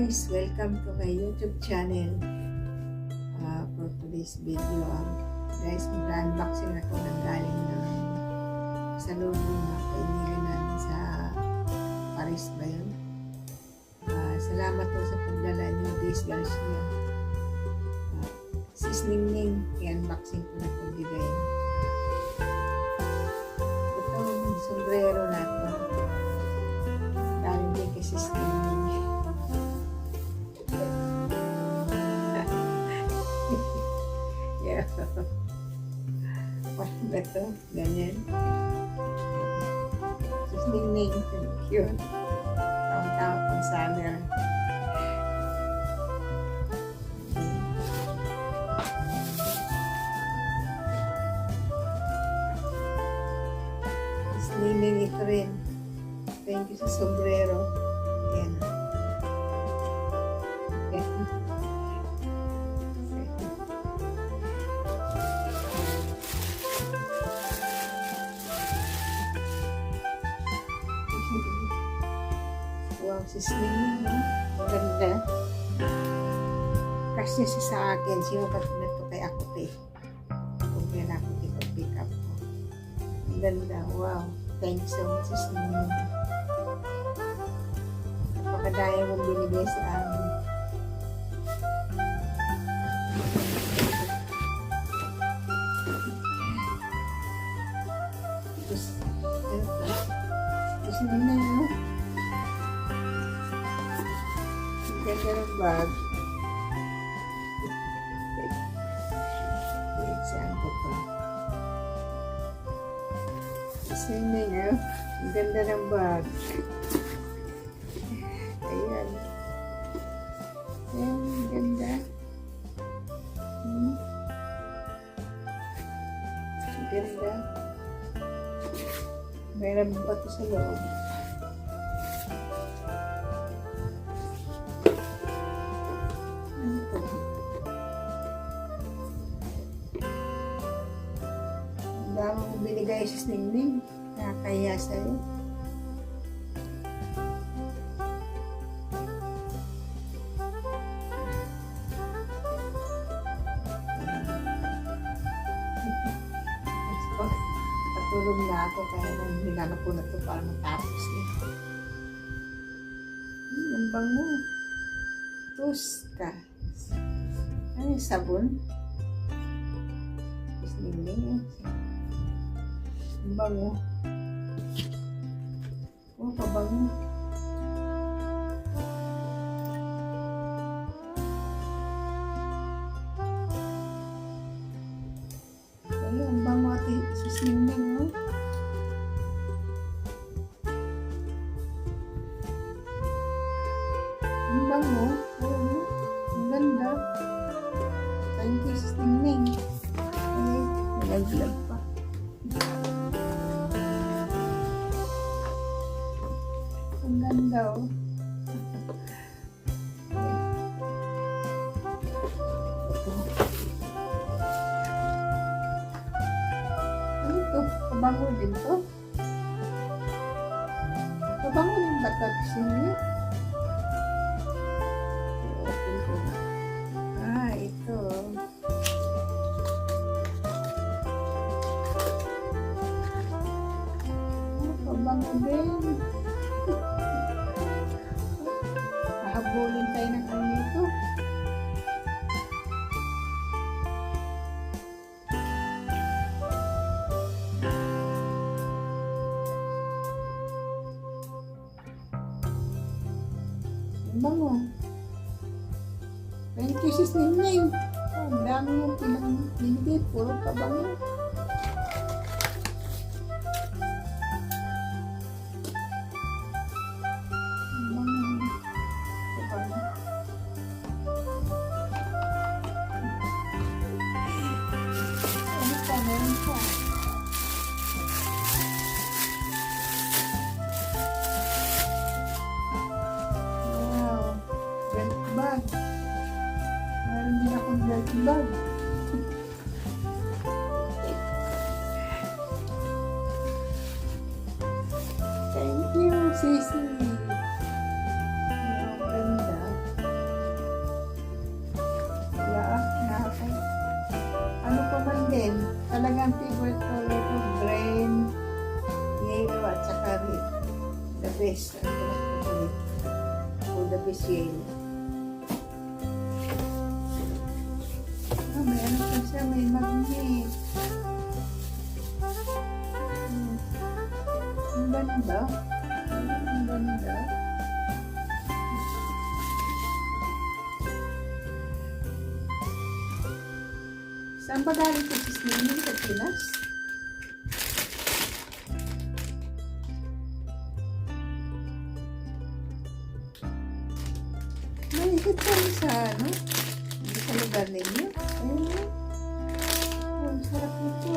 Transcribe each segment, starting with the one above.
guys, welcome to my YouTube channel. For today's video, guys, mag-unboxing ako ng galing ng salubong na kaibigan namin sa Paris ba yun? Salamat po sa pagdala niyo, Days Garcia. Sis Ningning, i-unboxing ko na itong bigay. Itong sombrero na ito, galing din kay Sis Ningning. Yeah. Parang ba ito? Ganyan. Sis Ningning, cute. Taong-taong pang summer. Ningning ito rin. Thank you sa sombrero. Ayan. Wow, si Ningning, no? Ganda. Kasi siya sa akin, siya ba na ito kay ako, kung yan ako pick up ko. Ang ganda, wow. Thank you so much, Sis Ningning. Napakadaya mong binigay sa amin. Sis Ningning, no? Ang ganda ng bag. Wait, saan ko pa? Sino nyo? Ang ganda ng bag. Ayan. Ayan, ang ganda. Ang ganda. Mayroon pa ito sa loob. Ano ito? Ang dami mo binigay sa Ningning. Nakakaya sa'yo. Patulog na ako kaya nang hinanap ko na ito para matapos eh. Ang bango. Tuska. Ano yung sabon? Is Ningning. Ang bango. Oh, pabango. Ay, ang bango ate. Sis Ningning, no? Ang bango. Oh, ang ganda. Thank you, Sis Ningning. Ay, nalaglag pa. Ang ganda, oh. Ano ito? Pabango din to? Pabango din ba ito? Sino? Open ko na. Ito. Pabango din. Habulin tayo ng ano nito. Ang bango. Thank you, Sis Ningning. Ang dami mong pinag-binigay. Puro pabango. Wow, belt bag. Meron din akong belt bag. Thank you, Sisi. Wow, ganda. akin, talagang favorite color ko, green, yellow, at saka red. The best. Ang pinag-favorite ko, the best yellow. May ano pa siya, may magnet. Ang ganda. Ang ganda. Saan ba galing ito si Slimmy sa Pinas? May ikot kami sa ano? Sa lugar ninyo. Ayun. Ang sarap nito.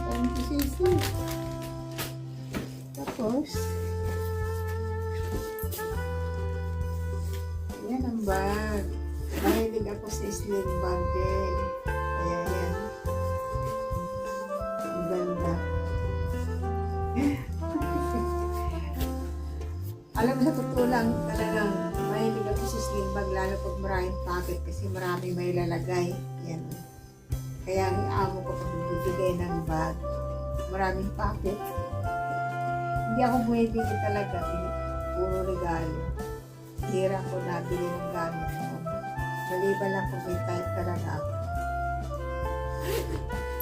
Ang sisi. Tapos, yan ang bag. Mahilig ako sa sling bag din. Kaya yan. Ang ganda. Alam mo, sa totoo lang, talagang mahilig ako sa sling bag, lalo pag maraming pocket kasi marami may lalagay. Yan. Kaya ang amo ko pag bibigay ng bag, maraming pocket. Hindi ako bumibili talaga. Puro regalo. Hira ko nabili ng gamit mo. Maliban lang kung may time talaga ako.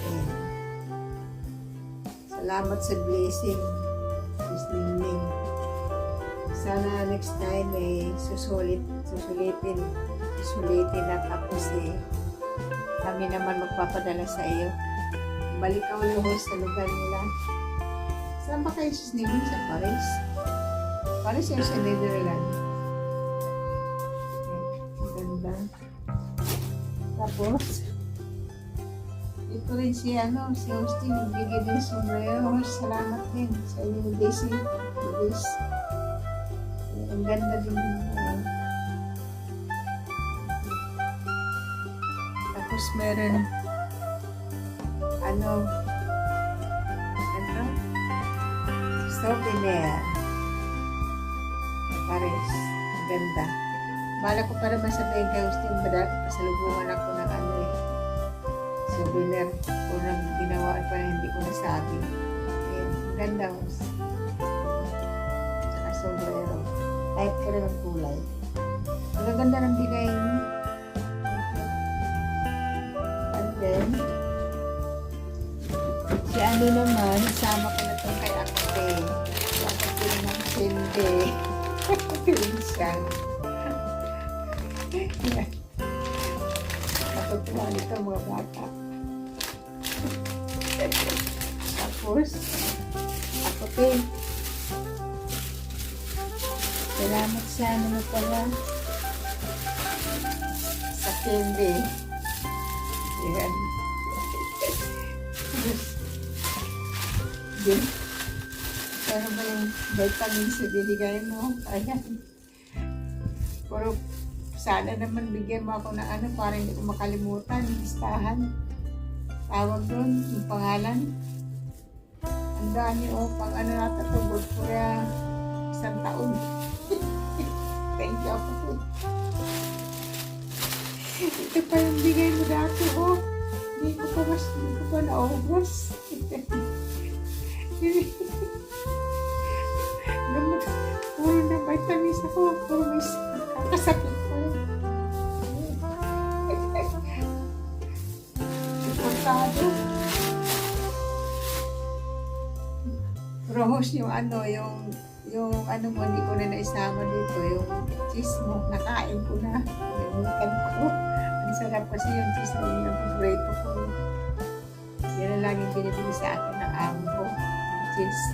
Ayan. Salamat sa blessing. Miss Ningning. Sana next time susulitin na tapos kami naman magpapadala sa iyo. Balik ka ulit sa lugar nila. Saan ba kayo Miss Ningning? Sa Paris? Paris yung sa Netherlands. Tapos, ito rin si Austin, nagbigay din sombrero. Salamat din sa inyo, Daisy. Ang ganda din. Tapos meron, souvenir. Paris. Ang ganda. Bala ko para masabihin kay Austin, pasalubungan ako ng souvenir o nang ginawa pa na hindi ko nasabi. Ayan, ganda. Saka sombrero. Type ko rin ang kulay. Ang ganda ng bigay niyo. And then, si ano naman, sama ko na itong kay Akte. Si Akte ng Sinde. Pinsan. Natutuwa nito mga bata. Tapos, ako din. Salamat sa ano na pala. Sa candy. Yan. Din. Ano ba yung vitamins na binigay mo? Ayan. Pero sana naman bigyan mo ako ng para hindi ko makalimutan. Listahan. Tawag doon, yung pangalan. Ang dami pang natatugod ko ya 1 taon. Thank you ako po. Ito pa yung bigay mo dati Hindi ko pa naubos. Gamot. Puro na vitamins ako. Puro may kakasakit ko. Suportado. Rose yung mo, hindi ko na naisama dito. Yung cheese mo, nakain ko na. Namikan ko. Ang sarap kasi yung cheese na yung paborito ko. Yan ang laging binibili sa akin ng amo ko. Cheese.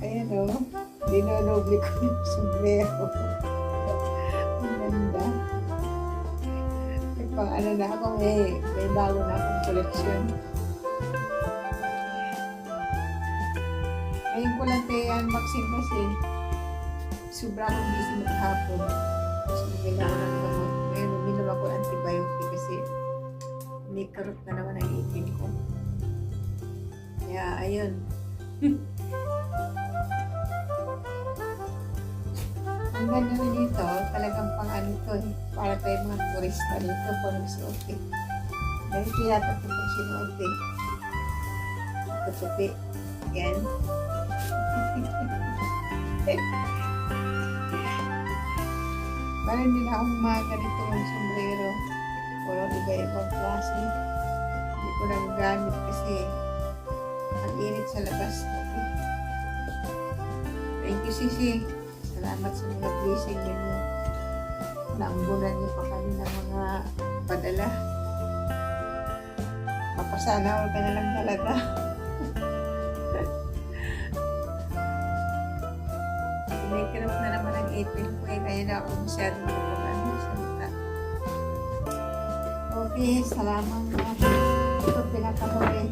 Ayan dinonobli ko yung sombrero. Ang ganda. Pang na ako, may bago na akong koleksyon. Ngayon ko lang unboxing kasi sobra akong busy maghapon. So, bumila ko ng gamot. Ngayon, uminom ako antibiotic kasi may karot na naman ang ipin ko. Kaya, ayun. Ang ganda rin dito, talagang pang ano to eh. Para tayo mga turista dito po nagsuot eh. Ganito yata ito pag sinuot eh. Tutupi. Yan. Meron din akong mga ganito ng sombrero. Puro iba-ibang klase. Hindi ko lang gamit kasi ang init sa labas. Thank you, Sisi. Salamat sa mga blessing ninyo. Naambunan niyo pa kami ng mga padala. Mapasana all ka na lang talaga. Kumikirap na naman ang ipin ko eh. Kaya na ako masyadong salita. Okay, salamat na. Ito pinakamuli.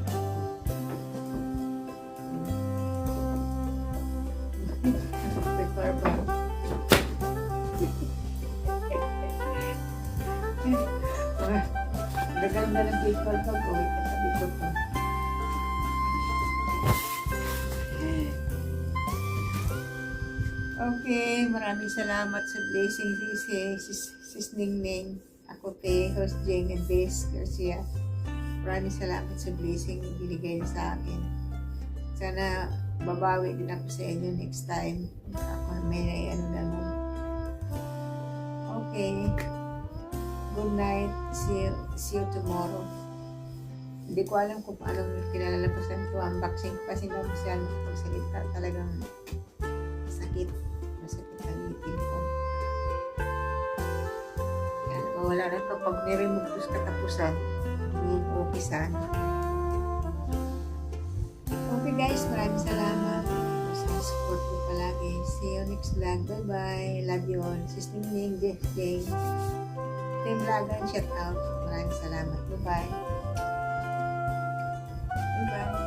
Prepare ba? Gaganda ng people ko. Gawin ka sa dito ko. Okay, maraming salamat sa blessing sis Ningning. Ako te, host Jane and Bess Garcia. Maraming salamat sa blessing binigay niyo sa akin. Sana babawi din ako sa inyo next time. Ako may ano naman. Okay. Good night. See you tomorrow. Hindi ko alam kung paano kinalalabasan ko. Unboxing ko kasi na masyadong pagsalita. Talagang sakit. Masakit ang ngipin ko. Yan. Wala na ito. Pag niremove ko sa katapusan, okay sana. Okay guys, maraming salamat sa support ko palagi. See you next vlog. Bye-bye. Love you all. Sis Ningning, Jeff Jane. Team Lagan, shout out. Maraming salamat. Bye-bye. Bye-bye.